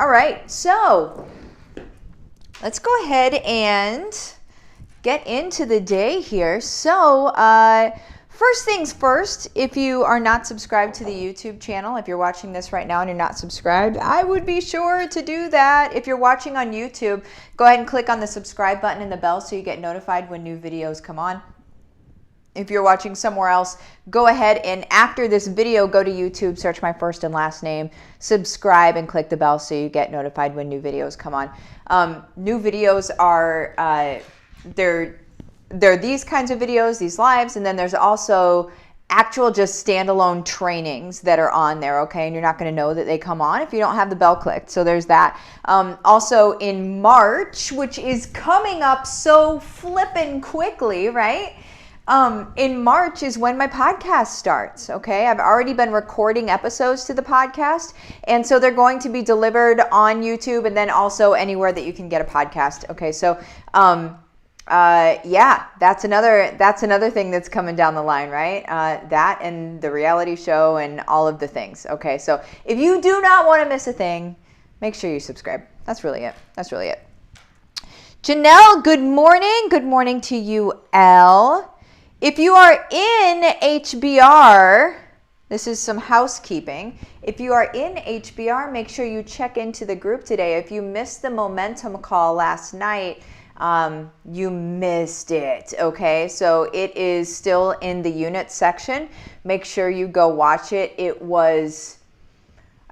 All right, so let's go ahead and get into the day here. So first things first, if you are not subscribed to the YouTube channel, if you're watching this right now and you're not subscribed, I would be sure to do that. If you're watching on YouTube, go ahead and click on the subscribe button and the bell so you get notified when new videos come on. If you're watching somewhere else, go ahead and after this video, go to YouTube, search my first and last name, subscribe, and click the bell so you get notified when new videos come on. New videos are, they're these kinds of videos, these lives, and then there's also actual just standalone trainings that are on there, okay? And you're not going to know that they come on if you don't have the bell clicked. So there's that. Also in March, which is coming up so flippin' quickly, right? In March is when my podcast starts, okay? I've already been recording episodes to the podcast, and so they're going to be delivered on YouTube and then also anywhere that you can get a podcast, okay? So, yeah, that's another thing that's coming down the line, right? That and the reality show and all of the things, okay? So if you do not want to miss a thing, make sure you subscribe. That's really it. That's really it. Janelle, good morning. Good morning to you, Elle. If you are in HBR, this is some housekeeping. If you are in HBR, make sure you check into the group today. If you missed the momentum call last night, you missed it, okay? So it is still in the unit section. Make sure you go watch it. It was,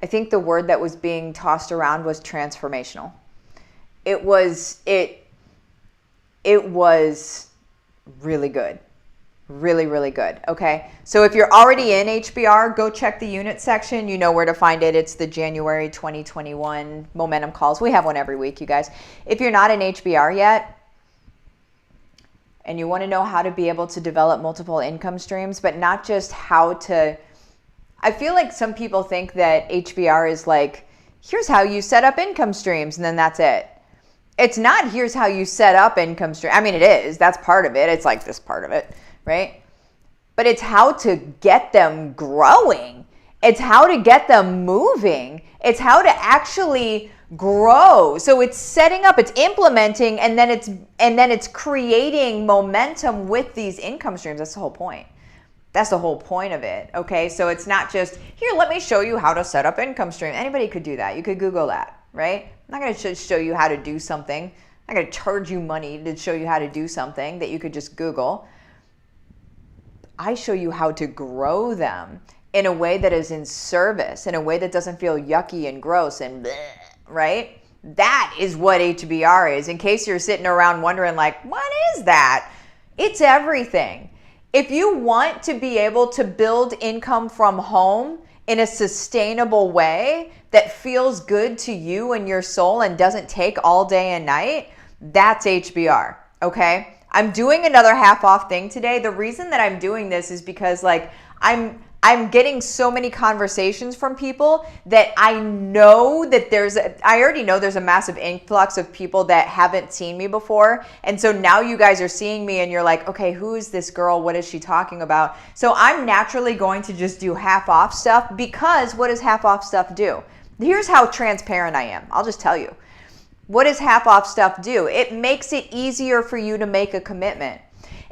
I think the word that was being tossed around was transformational. It was really good. Really, really good. Okay. So if you're already in HBR, go check the unit section. You know where to find it. It's the January 2021 momentum calls. We have one every week, you guys. If you're not in HBR yet and you want to know how to be able to develop multiple income streams, but not just how to, I feel like some people think that HBR is like, here's how you set up income streams and then that's it. It's not here's how you set up income stream. I mean, it is. That's part of it. It's like this part of it. Right? But it's how to get them growing. It's how to get them moving. It's how to actually grow. So it's setting up, it's implementing, and then it's creating momentum with these income streams. That's the whole point. That's the whole point of it. Okay? So it's not just, here, let me show you how to set up income stream. Anybody could do that. You could Google that, right? I'm not going to show you how to do something. I'm not going to charge you money to show you how to do something that you could just Google. I show you how to grow them in a way that is in service, in a way that doesn't feel yucky and gross and bleh, right? That is what HBR is. In case you're sitting around wondering like, what is that? It's everything. If you want to be able to build income from home in a sustainable way that feels good to you and your soul and doesn't take all day and night, that's HBR, okay? I'm doing another half off thing today. The reason that I'm doing this is because like I'm getting so many conversations from people that I know that I already know there's a massive influx of people that haven't seen me before. And so now you guys are seeing me and you're like, okay, who is this girl? What is she talking about? So I'm naturally going to just do half off stuff because what does half off stuff do? Here's how transparent I am. I'll just tell you. What does half off stuff do? It makes it easier for you to make a commitment.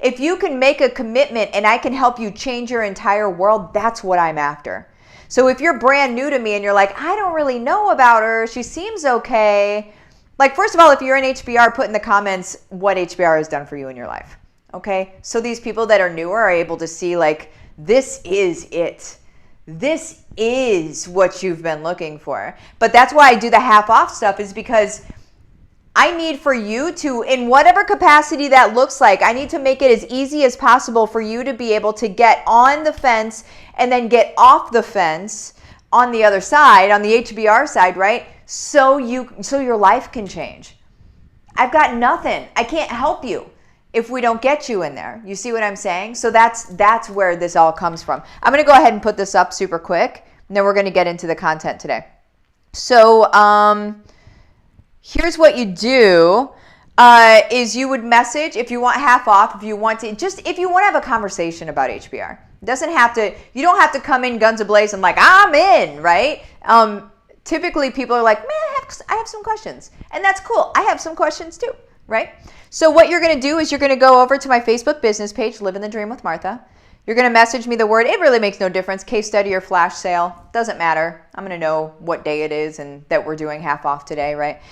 If you can make a commitment and I can help you change your entire world, that's what I'm after. So if you're brand new to me and you're like, I don't really know about her, she seems okay. Like, first of all, if you're in HBR, put in the comments what HBR has done for you in your life. Okay? So these people that are newer are able to see like, this is it. This is what you've been looking for. But that's why I do the half off stuff is because I need for you to, in whatever capacity that looks like, I need to make it as easy as possible for you to be able to get on the fence and then get off the fence on the other side, on the HBR side, right? So your life can change. I've got nothing. I can't help you if we don't get you in there. You see what I'm saying? So that's where this all comes from. I'm going to go ahead and put this up super quick, and then we're going to get into the content today. So, here's what you do, is you would message if you want half off, if you want to have a conversation about HBR. You don't have to come in guns a-blaze and like, I'm in, right? typically people are like, man, I have some questions. And that's cool. I have some questions too, right? So what you're going to do is you're going to go over to my Facebook business page, Livin the Dream with Martha. You're going to message me the word, it really makes no difference, case study or flash sale, doesn't matter. I'm going to know what day it is and that we're doing half off today, right?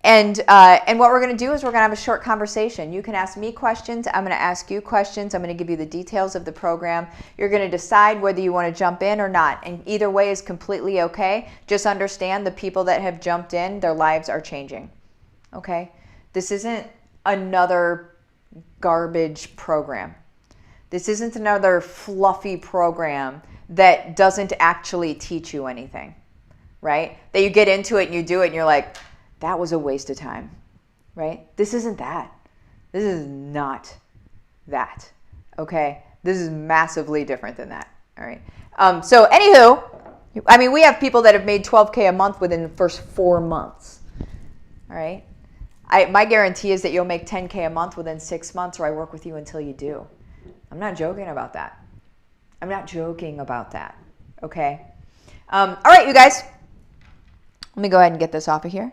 And what we're going to do is we're going to have a short conversation. You can ask me questions. I'm going to ask you questions. I'm going to give you the details of the program. You're going to decide whether you want to jump in or not. And either way is completely okay. Just understand the people that have jumped in, their lives are changing. Okay? This isn't another garbage program. This isn't another fluffy program that doesn't actually teach you anything, right? That you get into it and you do it and you're like, that was a waste of time, right? This isn't that. This is not that, okay? This is massively different than that, all right? So anywho, I mean, we have people that have made $12K a month within the first 4 months, all right? My guarantee is that you'll make $10K a month within 6 months, or I work with you until you do. I'm not joking about that. I'm not joking about that, okay? All right, you guys. Let me go ahead and get this off of here.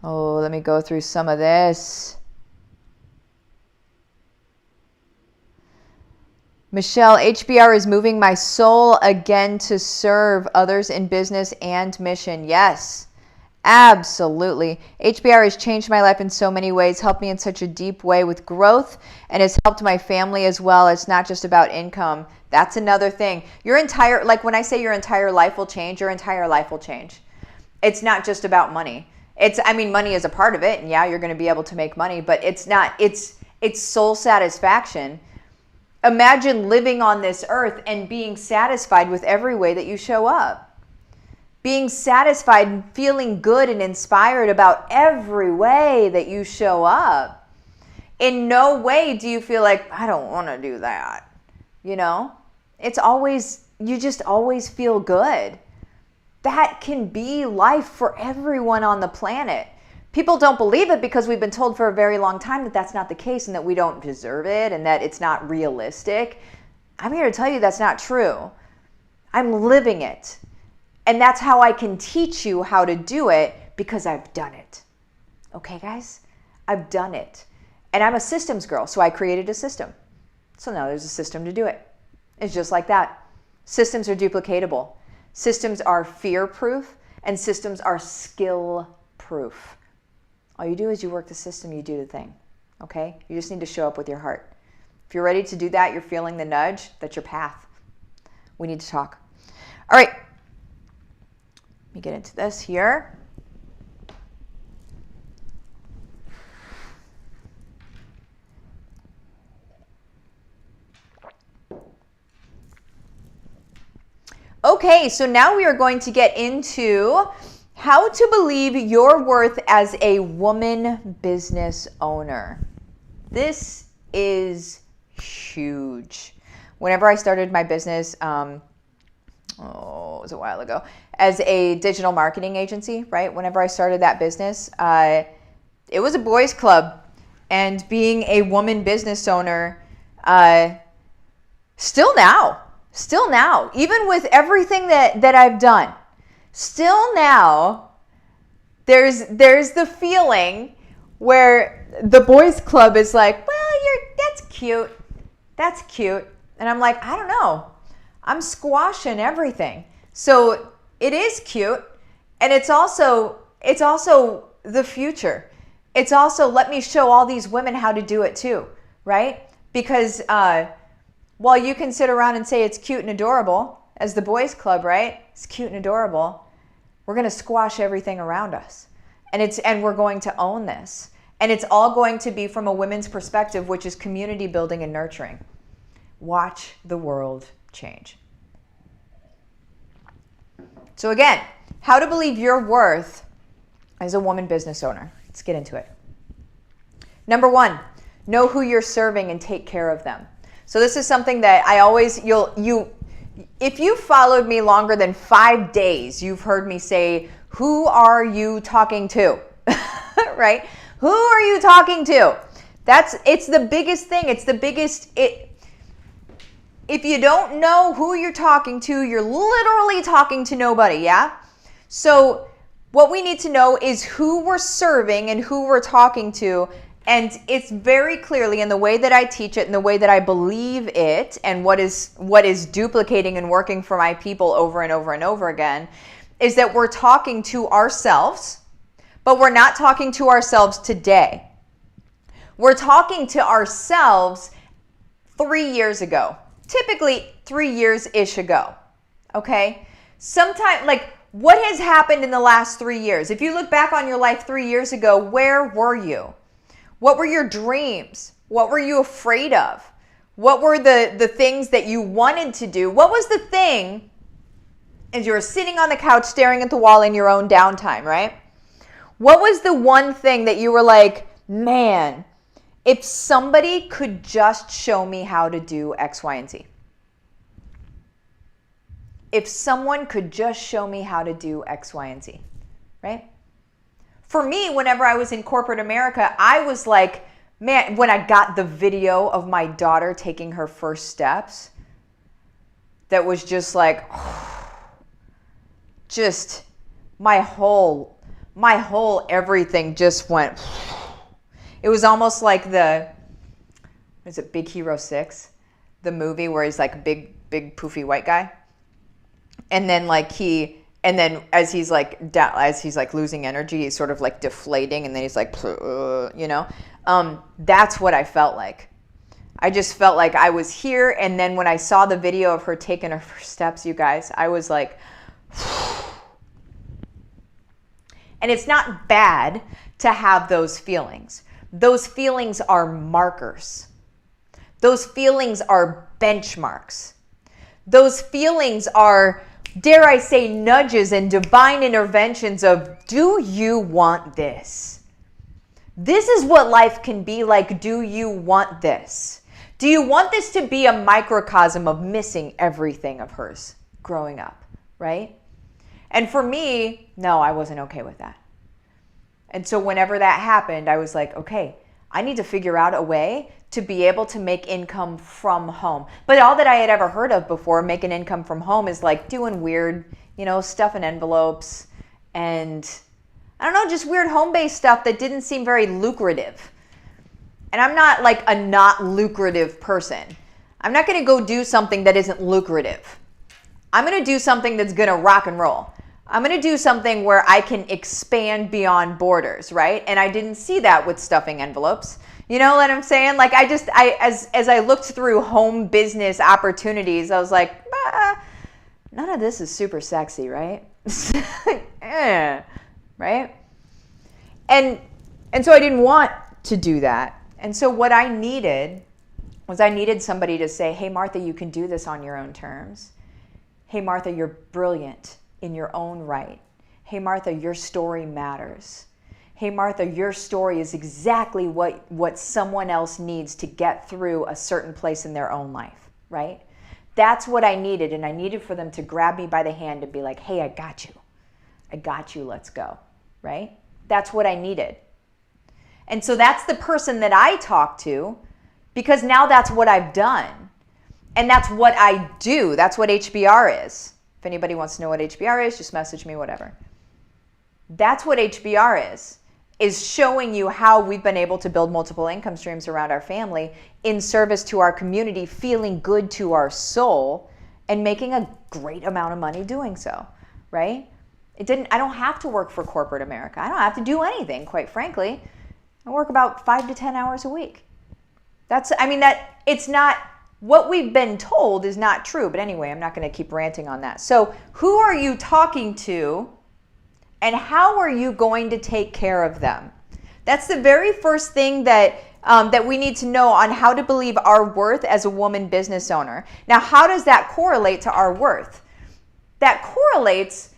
Oh, let me go through some of this. Michelle, HBR is moving my soul again to serve others in business and mission. Yes. Absolutely. HBR has changed my life in so many ways, helped me in such a deep way with growth, and has helped my family as well. It's not just about income. That's another thing. Your entire, like when I say your entire life will change, your entire life will change. It's not just about money. I mean, money is a part of it, and yeah, you're going to be able to make money, but it's not, it's soul satisfaction. Imagine living on this earth and being satisfied with every way that you show up. Being satisfied and feeling good and inspired about every way that you show up. In no way do you feel like, I don't want to do that. You know, it's always, you just always feel good. That can be life for everyone on the planet. People don't believe it because we've been told for a very long time that that's not the case and that we don't deserve it and that it's not realistic. I'm here to tell you that's not true. I'm living it. And that's how I can teach you how to do it, because I've done it. Okay, guys? I've done it. And I'm a systems girl, so I created a system. So now there's a system to do it. It's just like that. Systems are duplicatable. Systems are fear-proof, and systems are skill-proof. All you do is you work the system, you do the thing. Okay? You just need to show up with your heart. If you're ready to do that, you're feeling the nudge, that's your path. We need to talk. All right. Let me get into this here. Okay, so now we are going to get into how to believe your worth as a woman business owner. This is huge. Whenever I started my business, it was a while ago, as a digital marketing agency, right? Whenever I started that business, it was a boys club. And being a woman business owner, still now, even with everything that I've done, still now, there's the feeling where the boys club is like, well, that's cute. And I'm like, I don't know. I'm squashing everything. So it is cute, and it's also the future. It's also, let me show all these women how to do it too, right? Because while you can sit around and say it's cute and adorable, as the boys club, right? It's cute and adorable. We're going to squash everything around us. And we're going to own this. And it's all going to be from a women's perspective, which is community building and nurturing. Watch the world change. So again, how to believe your worth as a woman business owner. Let's get into it. Number 1, know who you're serving and take care of them. So this is something that I always, if you followed me longer than 5 days, you've heard me say, who are you talking to? Right? Who are you talking to? It's the biggest thing. It's the biggest, If you don't know who you're talking to, you're literally talking to nobody, yeah? So what we need to know is who we're serving and who we're talking to. And it's very clearly in the way that I teach it and the way that I believe it and what is duplicating and working for my people over and over and over again is that we're talking to ourselves, but we're not talking to ourselves today. We're talking to ourselves 3 years ago, typically 3 years-ish ago, okay? Sometime, like, what has happened in the last 3 years? If you look back on your life 3 years ago, where were you? What were your dreams? What were you afraid of? What were the things that you wanted to do? What was the thing as you were sitting on the couch staring at the wall in your own downtime, right? What was the one thing that you were like, man, if somebody could just show me how to do X, Y, and Z? If someone could just show me how to do X, Y, and Z, right? For me, whenever I was in corporate America, I was like, man, when I got the video of my daughter taking her first steps, that was just like, just my whole everything just went. It was almost like is it Big Hero 6? The movie where he's like a big poofy white guy. And then as he's like losing energy, he's sort of like deflating, and then he's like, that's what I felt like. I just felt like I was here, and then when I saw the video of her taking her first steps, you guys, I was like, and it's not bad to have those feelings. Those feelings are markers. Those feelings are benchmarks. Those feelings are, dare I say, nudges and divine interventions of, do you want this? This is what life can be like. Do you want this? Do you want this to be a microcosm of missing everything of hers growing up, right? And for me, no, I wasn't okay with that. And so whenever that happened, I was like, okay, I need to figure out a way to be able to make income from home. But all that I had ever heard of before, making income from home, is like doing weird, stuff in envelopes and, I don't know, just weird home-based stuff that didn't seem very lucrative. And I'm not like a not lucrative person. I'm not going to go do something that isn't lucrative. I'm going to do something that's going to rock and roll. I'm going to do something where I can expand beyond borders, right? And I didn't see that with stuffing envelopes. You know what I'm saying? Like as I looked through home business opportunities, I was like, none of this is super sexy, right? Right? And so I didn't want to do that. And so what I needed was somebody to say, hey, Martha, you can do this on your own terms. Hey, Martha, you're brilliant in your own right. Hey, Martha, your story matters. Hey, Martha, your story is exactly what someone else needs to get through a certain place in their own life, right? That's what I needed, and I needed for them to grab me by the hand and be like, hey, I got you. I got you, let's go, right? That's what I needed. And so that's the person that I talk to, because now that's what I've done. And that's what I do. That's what HBR is. If anybody wants to know what HBR is, just message me, whatever. That's what HBR is showing you how we've been able to build multiple income streams around our family in service to our community, feeling good to our soul, and making a great amount of money doing so, right? I don't have to work for corporate America. I don't have to do anything, quite frankly. I work about 5 to 10 hours a week. It's not, what we've been told is not true. But anyway, I'm not going to keep ranting on that. So who are you talking to, and how are you going to take care of them? That's the very first thing that we need to know on how to believe our worth as a woman business owner. Now, how does that correlate to our worth? That correlates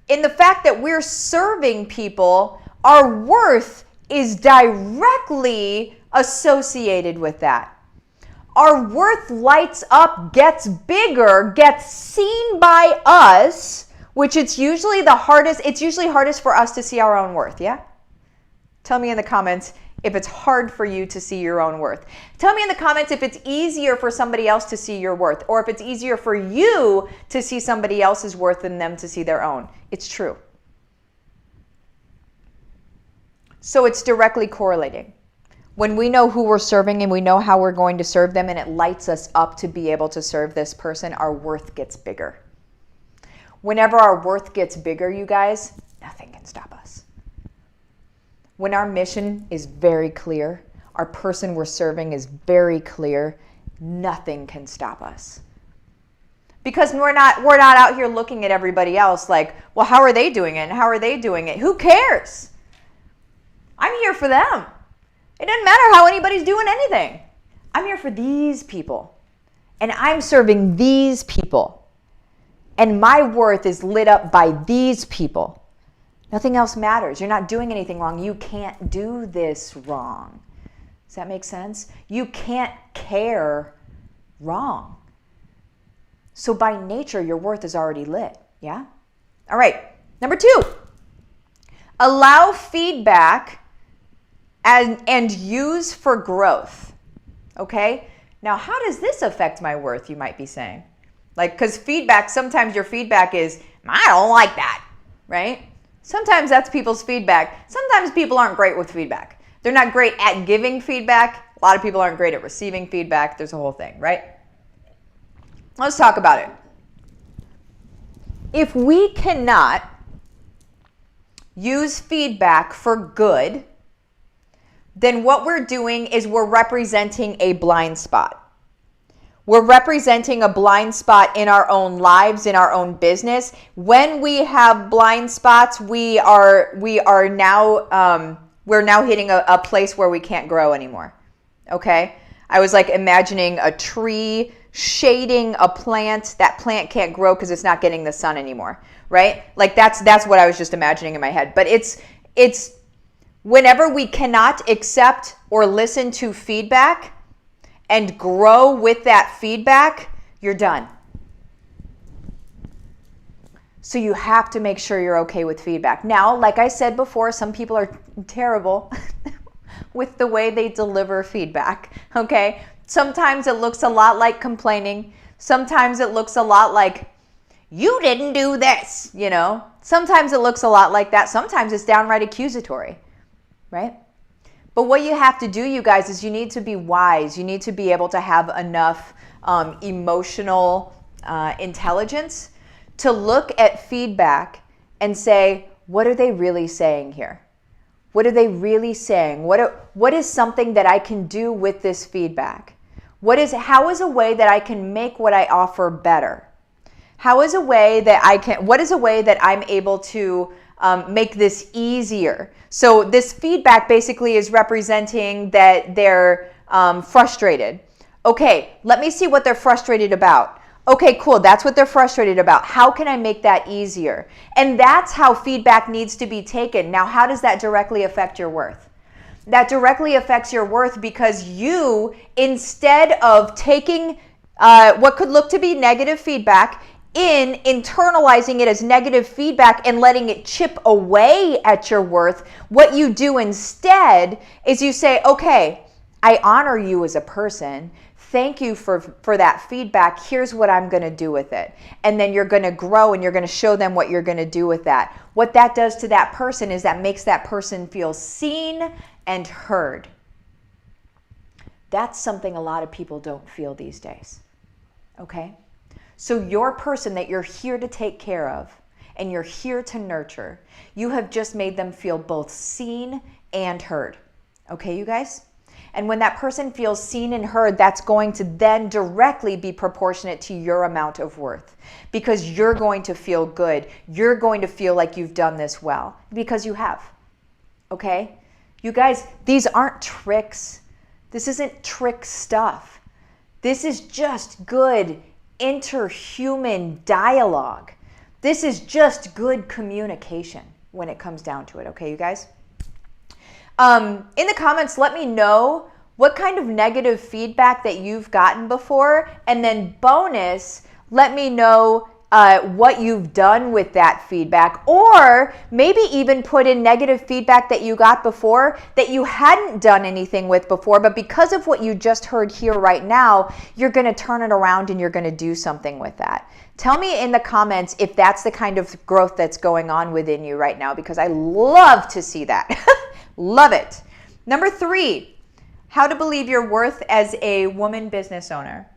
in the fact that we're serving people. Our worth is directly associated with that. Our worth lights up, gets bigger, gets seen by us, which it's usually hardest for us to see our own worth, yeah? Tell me in the comments, if it's hard for you to see your own worth. Tell me in the comments if it's easier for somebody else to see your worth, or if it's easier for you to see somebody else's worth than them to see their own. It's true. So it's directly correlating. When we know who we're serving and we know how we're going to serve them and it lights us up to be able to serve this person, our worth gets bigger. Whenever our worth gets bigger, you guys, nothing can stop us. When our mission is very clear, our person we're serving is very clear, nothing can stop us. Because we're not out here looking at everybody else like, well, how are they doing it? And how are they doing it? Who cares? I'm here for them. It doesn't matter how anybody's doing anything. I'm here for these people. And I'm serving these people. And my worth is lit up by these people. Nothing else matters. You're not doing anything wrong. You can't do this wrong. Does that make sense? You can't care wrong. So by nature, your worth is already lit. Yeah? All right. Number 2, allow feedback and use for growth. Okay? Now, how does this affect my worth, you might be saying? Like, because feedback, sometimes your feedback is, I don't like that, right? Sometimes that's people's feedback. Sometimes people aren't great with feedback. They're not great at giving feedback. A lot of people aren't great at receiving feedback. There's a whole thing, right? Let's talk about it. If we cannot use feedback for good, then what we're doing is we're representing a blind spot. We're representing a blind spot in our own lives, in our own business. When we have blind spots, we're now hitting a place where we can't grow anymore. Okay? I was like imagining a tree shading a plant. That plant can't grow because it's not getting the sun anymore, right? Like that's what I was just imagining in my head. But it's whenever we cannot accept or listen to feedback and grow with that feedback, you're done. So you have to make sure you're okay with feedback. Now, like I said before, some people are terrible with the way they deliver feedback, okay? Sometimes it looks a lot like complaining. Sometimes it looks a lot like, you didn't do this, you know? Sometimes it looks a lot like that. Sometimes it's downright accusatory, right? But what you have to do, you guys, is you need to be wise. You need to be able to have enough emotional intelligence to look at feedback and say, what are they really saying here? What are they really saying? What is something that I can do with this feedback? How is a way that I can make what I offer better? What is a way that I'm able to make this easier? So this feedback basically is representing that they're frustrated. Okay, let me see what they're frustrated about. Okay, cool, that's what they're frustrated about. How can I make that easier? And that's how feedback needs to be taken. Now, how does that directly affect your worth? That directly affects your worth because you, instead of taking what could look to be negative feedback, internalizing it as negative feedback and letting it chip away at your worth, what you do instead is you say, okay, I honor you as a person. Thank you for that feedback. Here's what I'm going to do with it. And then you're going to grow and you're going to show them what you're going to do with that. What that does to that person is that makes that person feel seen and heard. That's something a lot of people don't feel these days. Okay? So your person that you're here to take care of and you're here to nurture, you have just made them feel both seen and heard. Okay, you guys? And when that person feels seen and heard, that's going to then directly be proportionate to your amount of worth because you're going to feel good. You're going to feel like you've done this well because you have. Okay? You guys, these aren't tricks. This isn't trick stuff. This is just good interhuman dialogue. This is just good communication when it comes down to it. Okay, you guys? In the comments, let me know what kind of negative feedback that you've gotten before. And then bonus, let me know what you've done with that feedback, or maybe even put in negative feedback that you got before that you hadn't done anything with before, but because of what you just heard here right now, you're going to turn it around and you're going to do something with that. Tell me in the comments if that's the kind of growth that's going on within you right now, because I love to see that. Love it. Number 3, how to believe your worth as a woman business owner.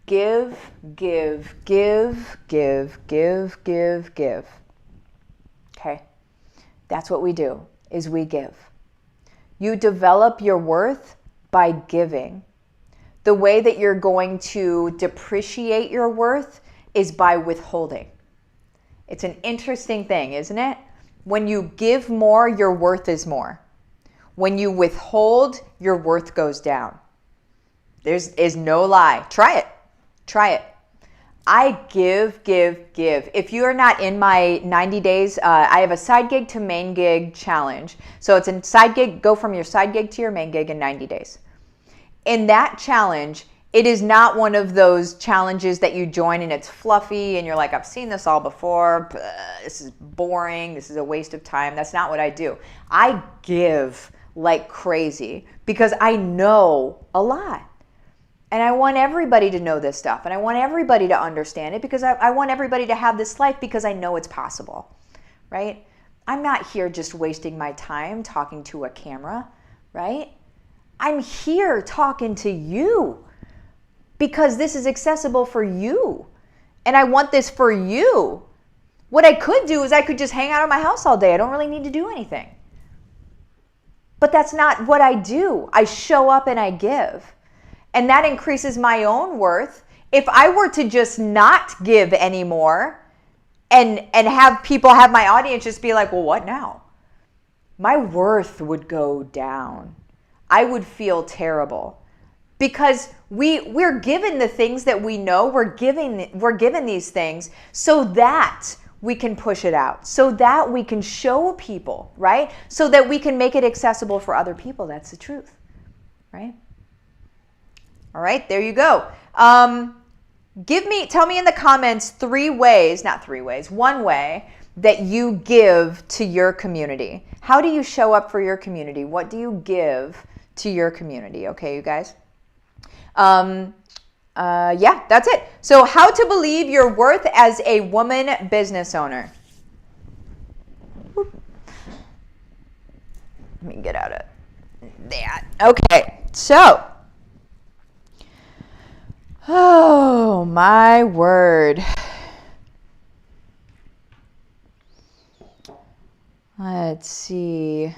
Give, give, give, give, give, give, give. Okay? That's what we do, is we give. You develop your worth by giving. The way that you're going to depreciate your worth is by withholding. It's an interesting thing, isn't it? When you give more, your worth is more. When you withhold, your worth goes down. There's no lie. Try it. Try it. I give, give, give. If you are not in my 90 days, I have a side gig to main gig challenge. So it's a side gig, go from your side gig to your main gig in 90 days. In that challenge, it is not one of those challenges that you join and it's fluffy and you're like, I've seen this all before. This is boring. This is a waste of time. That's not what I do. I give like crazy because I know a lot. And I want everybody to know this stuff. And I want everybody to understand it because I want everybody to have this life because I know it's possible, right? I'm not here just wasting my time talking to a camera, right? I'm here talking to you because this is accessible for you. And I want this for you. What I could do is I could just hang out at my house all day. I don't really need to do anything. But that's not what I do. I show up and I give. And that increases my own worth. If I were to just not give anymore and have people, have my audience just be like, well, what now? My worth would go down. I would feel terrible because we're given the things that we know. We're given these things so that we can push it out, so that we can show people, right? So that we can make it accessible for other people. That's the truth, right? All right, there you go. Tell me in the comments 3 ways, not 3 ways, 1 way that you give to your community. How do you show up for your community? What do you give to your community? Okay, you guys? Yeah, that's it. So how to believe your worth as a woman business owner. Let me get out of that. Okay, so. Oh, my word. Let's see.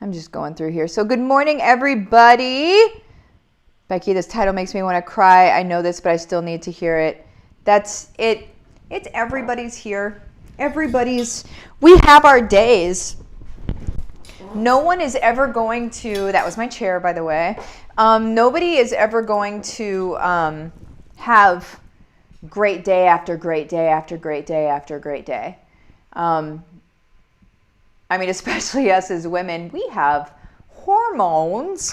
I'm just going through here. So good morning, everybody. Becky, this title makes me want to cry. I know this, but I still need to hear it. That's it. It's everybody's here. We have our days. No one is ever going to, that was my chair, by the way. Nobody is ever going to have great day after great day after great day after great day. I mean, especially us as women, we have hormones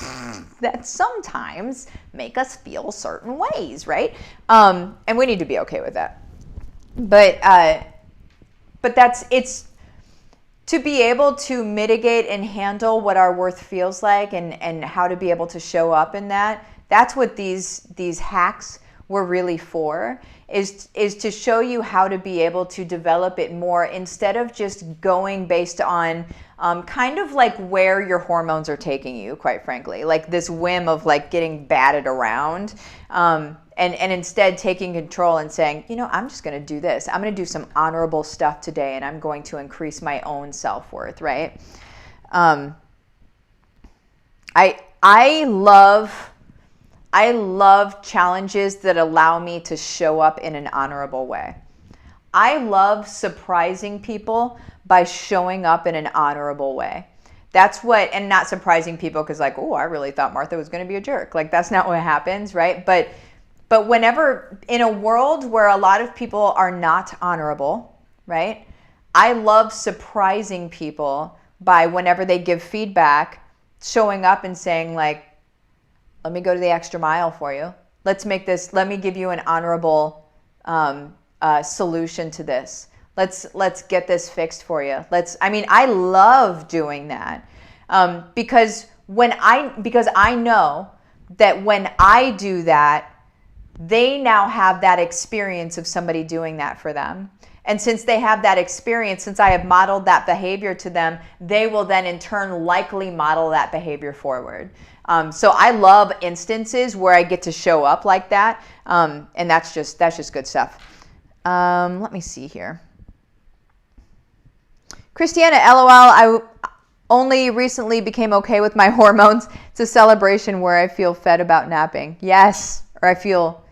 that sometimes make us feel certain ways, right? And we need to be okay with that. But it's to be able to mitigate and handle what our worth feels like and how to be able to show up in that. That's what these hacks were really for, is to show you how to be able to develop it more instead of just going based on kind of like where your hormones are taking you, quite frankly, like this whim of like getting batted around. And instead taking control and saying, you know, I'm just going to do this. I'm going to do some honorable stuff today, and I'm going to increase my own self-worth, right? I love challenges that allow me to show up in an honorable way. I love surprising people by showing up in an honorable way. That's what, and not surprising people because like, oh, I really thought Martha was going to be a jerk. Like that's not what happens, right? But whenever, in a world where a lot of people are not honorable, right? I love surprising people by whenever they give feedback, showing up and saying like, let me go to the extra mile for you. Let's make this, let me give you an honorable solution to this. Let's get this fixed for you. I mean, I love doing that because I know that when I do that, they now have that experience of somebody doing that for them. And since they have that experience, since I have modeled that behavior to them, they will then in turn likely model that behavior forward. So I love instances where I get to show up like that. And that's just good stuff. Let me see here. Christiana, LOL, I only recently became okay with my hormones. It's a celebration where I feel fed about napping. Yes, or I feel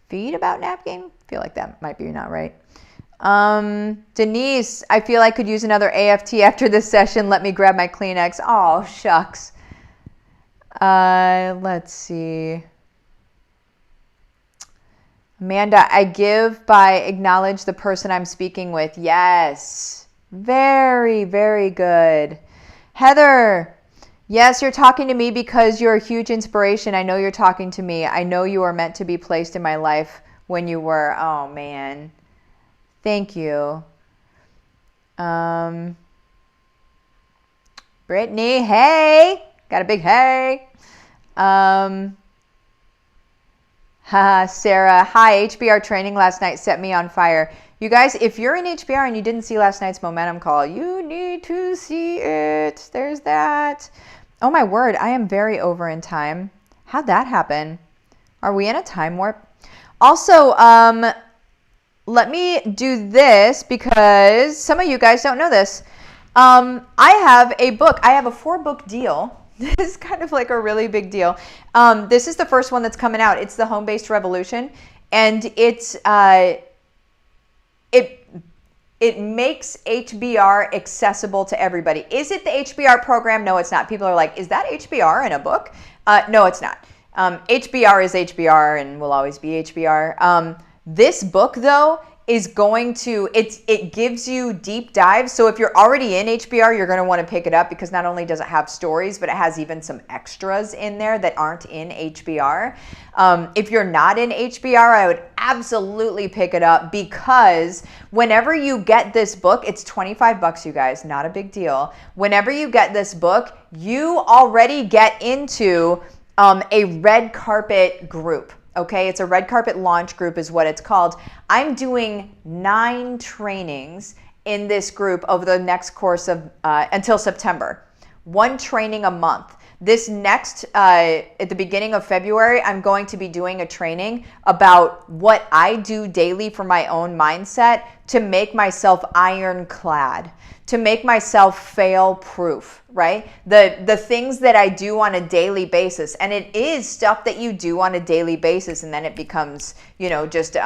feed about napping. I feel like that might be not right. Denise, I feel I could use another AFT after this session. Let me grab my Kleenex. Oh, shucks. Let's see. Amanda, I give by acknowledge the person I'm speaking with. Yes. Very, very good. Heather, yes, you're talking to me because you're a huge inspiration. I know you're talking to me. I know you are meant to be placed in my life when you were. Oh, man. Thank you. Brittany, hey. Got a big hey. Sarah, hi. HBR training last night set me on fire. You guys, if you're in HBR and you didn't see last night's momentum call, you need to see it. There's that. Oh my word, I am very over in time. How'd that happen? Are we in a time warp? Also, let me do this because some of you guys don't know this. I have a book. I have a 4-book deal. This is kind of like a really big deal. This is the first one that's coming out. It's the Home-Based Revolution, and it's it makes HBR accessible to everybody. Is it the HBR program? No, it's not. People are like, is that HBR in a book? No, it's not. HBR is HBR and will always be HBR. This book, though, is going to, it gives you deep dives. So if you're already in HBR, you're going to want to pick it up because not only does it have stories, but it has even some extras in there that aren't in HBR. If you're not in HBR, I would absolutely pick it up because whenever you get this book, it's $25, you guys, not a big deal. Whenever you get this book, you already get into a red carpet group. Okay, it's a red carpet launch group is what it's called. I'm doing 9 trainings in this group over the next course of until September. 1 training a month. This next, at the beginning of February, I'm going to be doing a training about what I do daily for my own mindset to make myself ironclad, to make myself fail-proof, right? The things that I do on a daily basis, and it is stuff that you do on a daily basis, and then it becomes, you know, just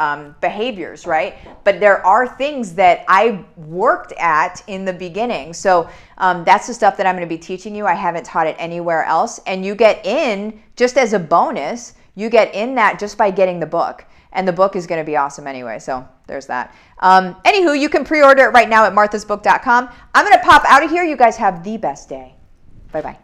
behaviors, right? But there are things that I worked at in the beginning. So that's the stuff that I'm going to be teaching you. I haven't taught it anywhere else. And you get in, just as a bonus, you get in that just by getting the book. And the book is going to be awesome anyway. So there's that. Anywho, you can pre-order it right now at marthasbook.com. I'm going to pop out of here. You guys have the best day. Bye-bye.